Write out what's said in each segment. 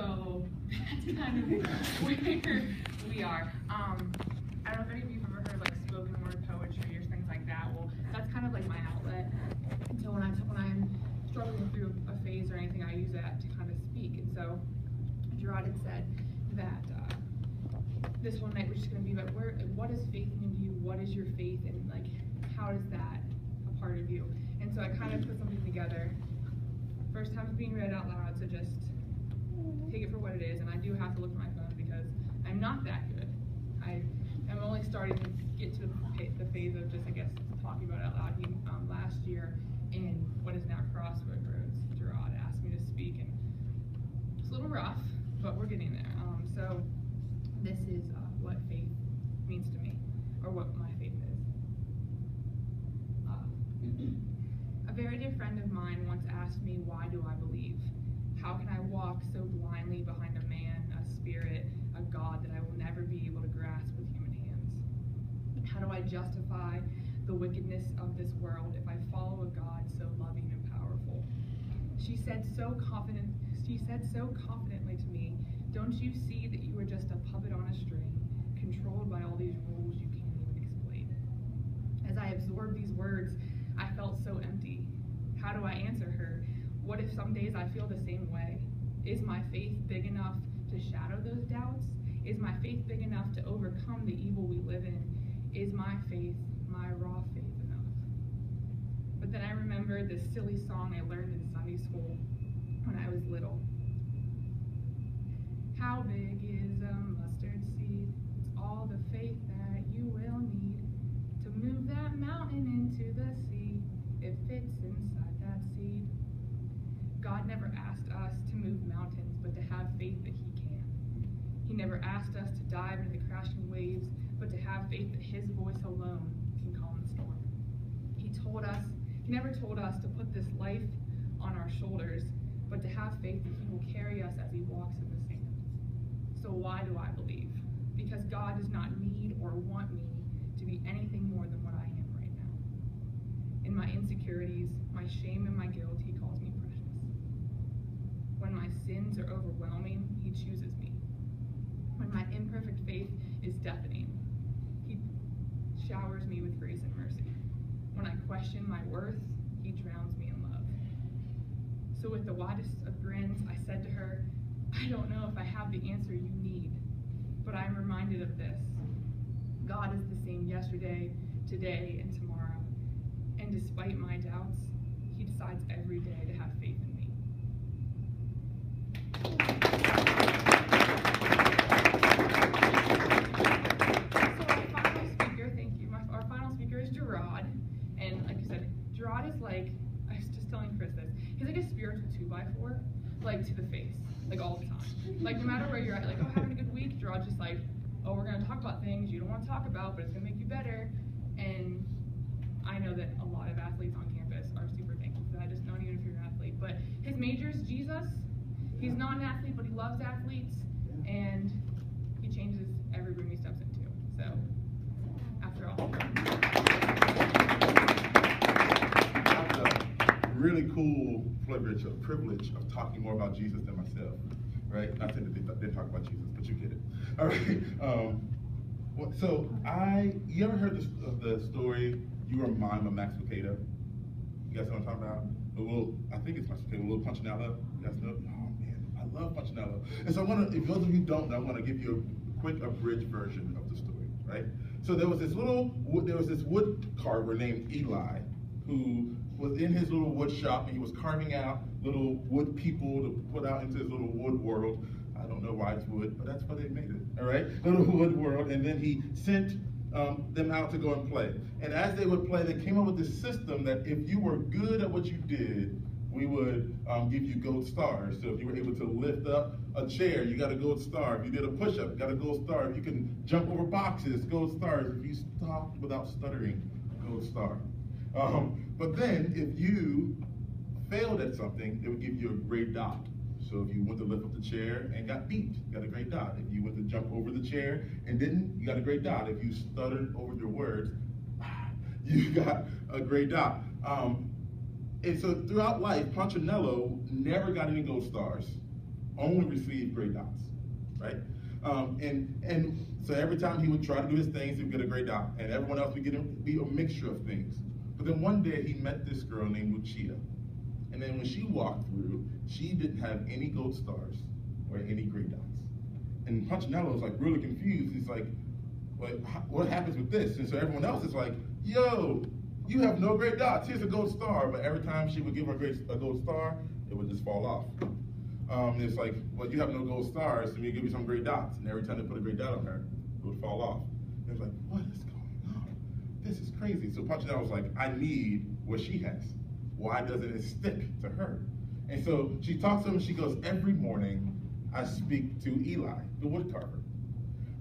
So that's kind of where we are. I don't know if any of you have ever heard like spoken word poetry or things like that. Well, that's kind of like my outlet. And so when I'm struggling through a phase or anything, I use that to kind of speak. And so Gerard had said that this one night we're just going to be about what does faith mean to you? What is your faith, and like how is that a part of you? And so I kind of put something together. First time it's being read out loud, so just take it for what it is. And I do have to look at my phone because I'm not that good. I am only starting to get to the phase of just, I guess, talking about it out loud. Last year in what is now Crossroads, Gerard asked me to speak, and it's a little rough, but we're getting there. So this is what faith means to me, or what my faith is. A very dear friend of mine once asked me, why do I believe? How can I walk so blindly behind a man, a spirit, a God that I will never be able to grasp with human hands? How do I justify the wickedness of this world if I follow a God so loving and powerful? She said so confidently to me, don't you see that you are just a puppet on a string, controlled by all these rules you can't even explain? As I absorbed these words, I felt so empty. How do I answer her? What if some days I feel the same way? Is my faith big enough to shadow those doubts? Is my faith big enough to overcome the evil we live in? Is my faith, my raw faith, enough? But then I remembered this silly song I learned in Sunday school when I was little. How big is a mustard seed? It's all the faith that you will need to move that mountain into the sea. It fits inside that seed. God never asked us to move mountains, but to have faith that He can. He never asked us to dive into the crashing waves, but to have faith that His voice alone can calm the storm. He never told us to put this life on our shoulders, but to have faith that He will carry us as He walks in the sand. So why do I believe? Because God does not need or want me to be anything more than what I am right now. In my insecurities, my shame, and my guilt, He calls me precious. When my sins are overwhelming, He chooses me. When my imperfect faith is deafening, He showers me with grace and mercy. When I question my worth, He drowns me in love. So with the widest of grins, I said to her, I don't know if I have the answer you need, but I'm reminded of this. God is the same yesterday, today, and tomorrow. And despite my doubts, He decides every day to have faith in me. So our final speaker, thank you. Our final speaker is Gerard. And like you said, Gerard is like, I was just telling Chris this, he's like a spiritual 2x4, like to the face, like all the time. Like no matter where you're at, like, oh, having a good week, Gerard's just like, oh, we're gonna talk about things you don't want to talk about, but it's gonna make you better. And I know that a lot of athletes on campus are super thankful for that, just not even if you're an athlete. But his major is Jesus. He's not an athlete, but he loves athletes, and he changes every room he steps into. So, after all. Really cool privilege of talking more about Jesus than myself, right? Not saying that they didn't talk about Jesus, but you get it. All right. So you ever heard the story, You Are Mine by Max Lucado? You guys know what I'm talking about? I think it's Max Lucado, a little Punchinella. You guys know? Oh man, I love Punchinella. And so if those of you don't know, I'm gonna give you a quick abridged version of the story, right? So there was this wood carver named Eli who was in his little wood shop, and he was carving out little wood people to put out into his little wood world. I don't know why it's wood, but that's why they made it, all right? Little wood world, and then he sent them out to go and play. And as they would play, they came up with this system that if you were good at what you did, we would give you gold stars. So if you were able to lift up a chair, you got a gold star. If you did a push-up, you got a gold star. If you can jump over boxes, gold stars. If you stopped without stuttering, gold star. But then, if you failed at something, they would give you a gray dot. So if you went to lift up the chair and got beat, you got a gray dot. If you went to jump over the chair and didn't, you got a gray dot. If you stuttered over your words, you got a gray dot. And so throughout life, Punchinello never got any gold stars. only received gray dots, right? And so every time he would try to do his things, he would get a gray dot, and everyone else would be a mixture of things. But then one day he met this girl named Lucia, and then when she walked through, she didn't have any gold stars or any gray dots. And Punchinello was like really confused. He's like, what happens with this? And so everyone else is like, yo, you have no gray dots. Here's a gold star. But every time she would give her a gold star, it would just fall off. It's like, well, you have no gold stars, so we give you some gray dots. And every time they put a gray dot on her, it would fall off. And it's like, what is going on? This is crazy. So Punchinello was like, I need what she has. Why doesn't it stick to her? And so she talks to him, she goes, every morning I speak to Eli, the wood carver.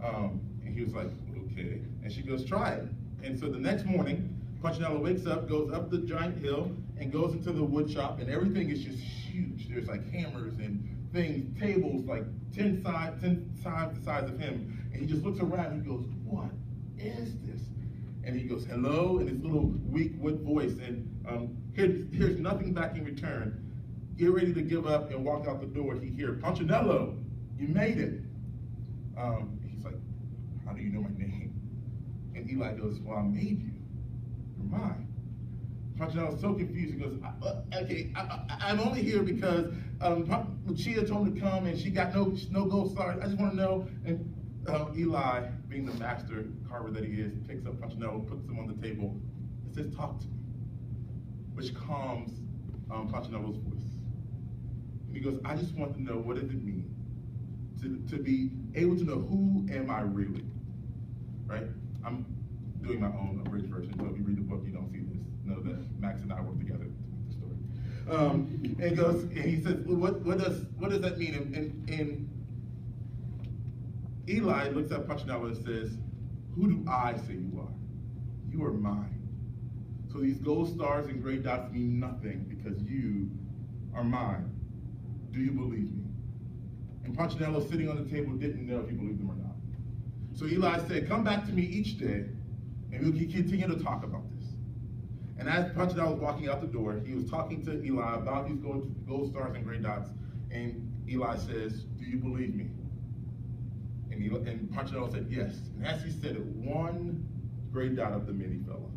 And he was like, okay. And she goes, try it. And so the next morning, Punchinello wakes up, goes up the giant hill, and goes into the wood shop, and everything is just huge. There's like hammers and things, tables like 10 times the size of him. And he just looks around and he goes, what is this? And he goes, hello, in his little weak wood voice. And here's nothing back in return. Get ready to give up and walk out the door. He hears, Punchinello, you made it. He's like, how do you know my name? And Eli goes, well, I made you. You're mine. Punchinello's so confused. He goes, okay, I'm only here because Lucia told me to come and she got no gold stars. I just want to know. And Eli, being the master carver that he is, picks up Punchinello, puts him on the table, and says, talk to me, which calms Punchinello's voice. And he goes, I just want to know, what does it mean to be able to know who am I really, right? I'm doing my own abridged version, so if you read the book, you don't see this. Know that Max and I work together to make the story. And he goes, and he says, what does that mean? And Eli looks at Punchinello and says, who do I say you are? You are mine. So these gold stars and gray dots mean nothing because you are mine. Do you believe me? And Punchinello, sitting on the table, didn't know if he believed him or not. So Eli said, come back to me each day, and we'll continue to talk about this. And as Punchinello was walking out the door, he was talking to Eli about these gold stars and gray dots, and Eli says, do you believe me? And Punchinello said, yes. And as he said it, one gray dot of the many fell off.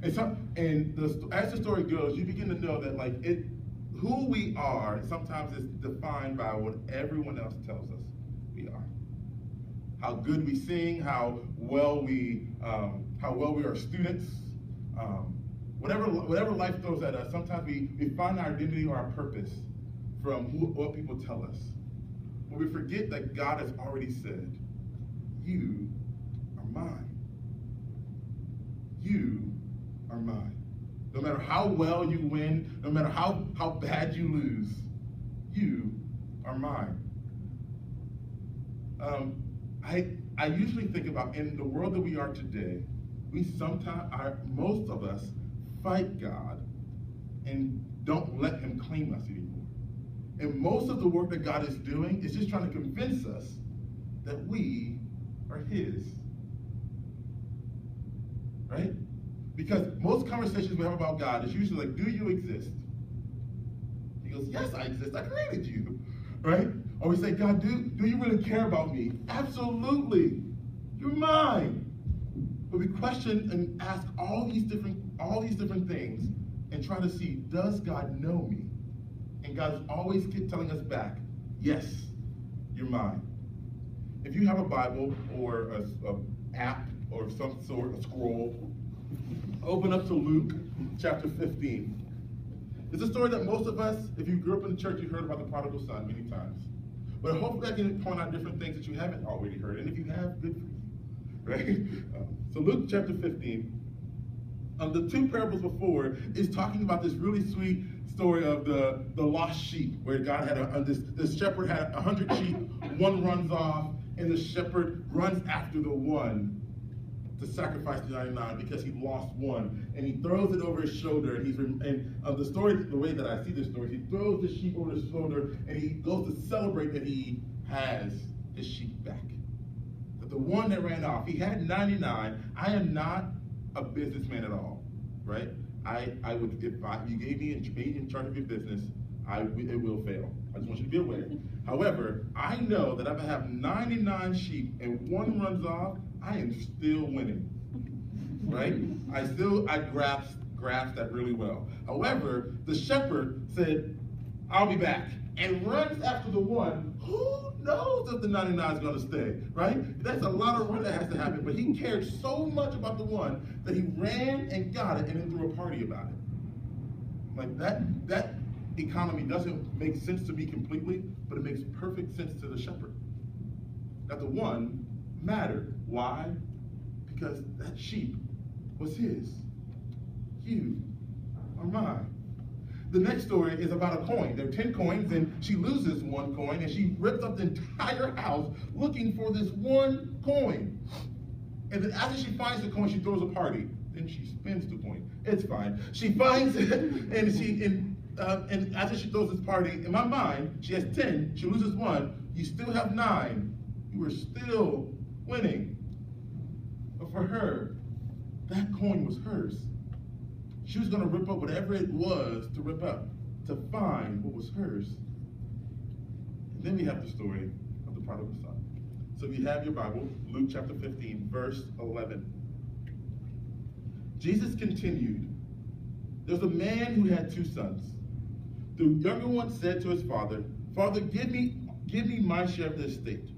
As the story goes, you begin to know that who we are sometimes is defined by what everyone else tells us we are. How good we sing, how well we are students, whatever life throws at us. Sometimes we find our identity or our purpose from what people tell us. But we forget that God has already said, you are mine. You are mine. No matter how well you win, no matter how bad you lose, you are mine. I usually think about, in the world that we are today, most of us fight God and don't let him claim us anymore. And most of the work that God is doing is just trying to convince us that we are his. Right? Because most conversations we have about God is usually like, do you exist? He goes, yes, I exist. I created you. Right? Or we say, God, do you really care about me? Absolutely. You're mine. But we question and ask all these different things and try to see, does God know me? And God's always telling us back, yes, you're mine. If you have a Bible or an app or some sort of scroll, open up to Luke chapter 15. It's a story that most of us, if you grew up in the church, you heard about the prodigal son many times. But hopefully I can point out different things that you haven't already heard. And if you have, good for you. Right? So Luke chapter 15. The two parables before is talking about this really sweet story of the lost sheep, where God had this shepherd had 100 sheep, one runs off, and the shepherd runs after the one to sacrifice the 99 because he lost one, and he throws it over his shoulder. The story, the way that I see this story, he throws the sheep over his shoulder, and he goes to celebrate that he has his sheep back. But the one that ran off, he had 99. I am not a businessman at all, right? I would, if you gave me in charge of your business, it will fail. I just want you to be aware. However, I know that if I have 99 sheep and one runs off, I am still winning, right? I grasp that really well. However, the shepherd said, I'll be back, and runs after the one. Who knows if the 99 is going to stay, right? That's a lot of run that has to happen, but he cared so much about the one that he ran and got it and then threw a party about it. Like that economy doesn't make sense to me completely, but it makes perfect sense to the shepherd. That the one mattered. Why? Because that sheep was his. You are mine. The next story is about a coin. There are 10 coins, and she loses one coin, and she rips up the entire house looking for this one coin. And then after she finds the coin, she throws a party. Then she spends the coin. It's fine. She finds it, and after she throws this party, in my mind, she has 10. She loses one. You still have 9. You are still winning. But for her, that coin was hers. She was going to rip up whatever it was to rip up, to find what was hers. And then we have the story of the prodigal son. So if you have your Bible, Luke chapter 15, verse 11. Jesus continued, there's a man who had 2 sons. The younger one said to his father, Father, give me my share of the estate.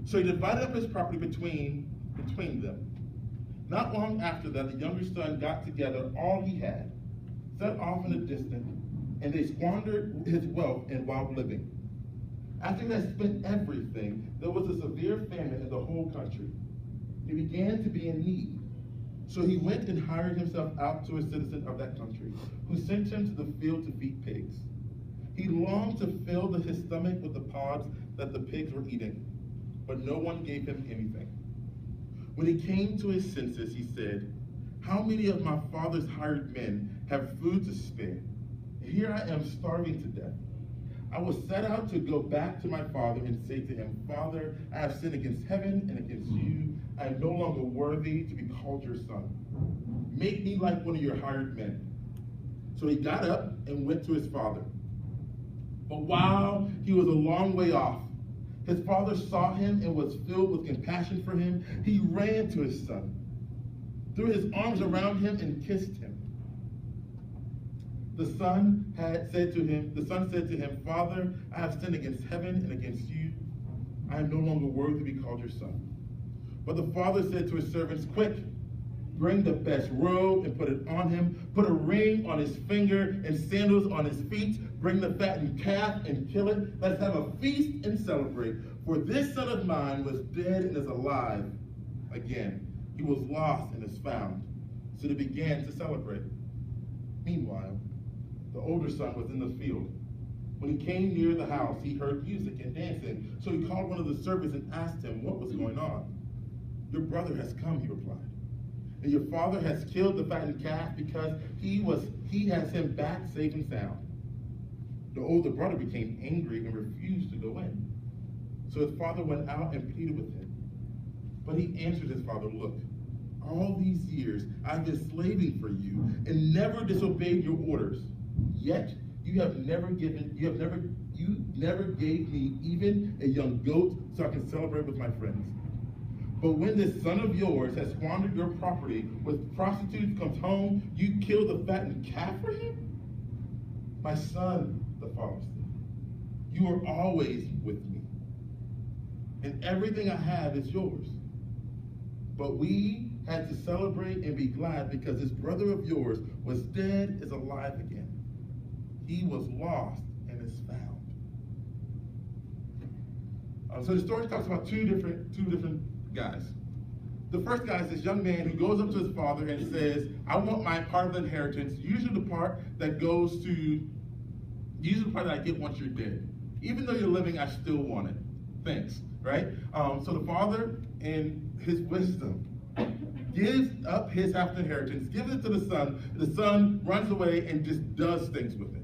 So he divided up his property between them. Not long after that, the younger son got together all he had, set off in a distance, and they squandered his wealth in wild living. After he had spent everything, there was a severe famine in the whole country. He began to be in need. So he went and hired himself out to a citizen of that country, who sent him to the field to feed pigs. He longed to fill his stomach with the pods that the pigs were eating, but no one gave him anything. When he came to his senses, he said, how many of my father's hired men have food to spare? Here I am starving to death. I will set out to go back to my father and say to him, Father, I have sinned against heaven and against you. I am no longer worthy to be called your son. Make me like one of your hired men. So he got up and went to his father. But while he was a long way off, his father saw him and was filled with compassion for him. He ran to his son, threw his arms around him and kissed him. The son said to him, Father, I have sinned against heaven and against you. I am no longer worthy to be called your son. But the father said to his servants, quick, bring the best robe and put it on him. Put a ring on his finger and sandals on his feet. Bring the fattened calf and kill it. Let's have a feast and celebrate. For this son of mine was dead and is alive again. He was lost and is found. So they began to celebrate. Meanwhile, the older son was in the field. When he came near the house, he heard music and dancing. So he called one of the servants and asked him what was going on. Your brother has come, he replied. And your father has killed the fattened calf because he has him back safe and sound. The older brother became angry and refused to go in. So his father went out and pleaded with him. But he answered his father, look, all these years I've been slaving for you and never disobeyed your orders. Yet you never gave me even a young goat so I can celebrate with my friends. But when this son of yours has squandered your property with prostitutes, comes home, you kill the fattened calf for him? My son, the father said, you are always with me, and everything I have is yours. But we had to celebrate and be glad because this brother of yours was dead, is alive again. He was lost and is found. So the story talks about two different guys. The first guy is this young man who goes up to his father and says, I want my part of the inheritance, usually the part that I get once you're dead. Even though you're living, I still want it. Thanks, right? So the father, in his wisdom, gives up his half the inheritance, gives it to the son. The son runs away and just does things with it.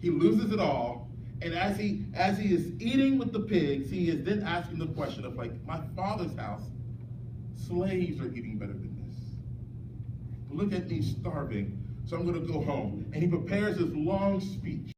He loses it all. And as he is eating with the pigs, he is then asking the question of, like, my father's house, slaves are eating better than this. But look at me starving, so I'm going to go home. And he prepares this long speech.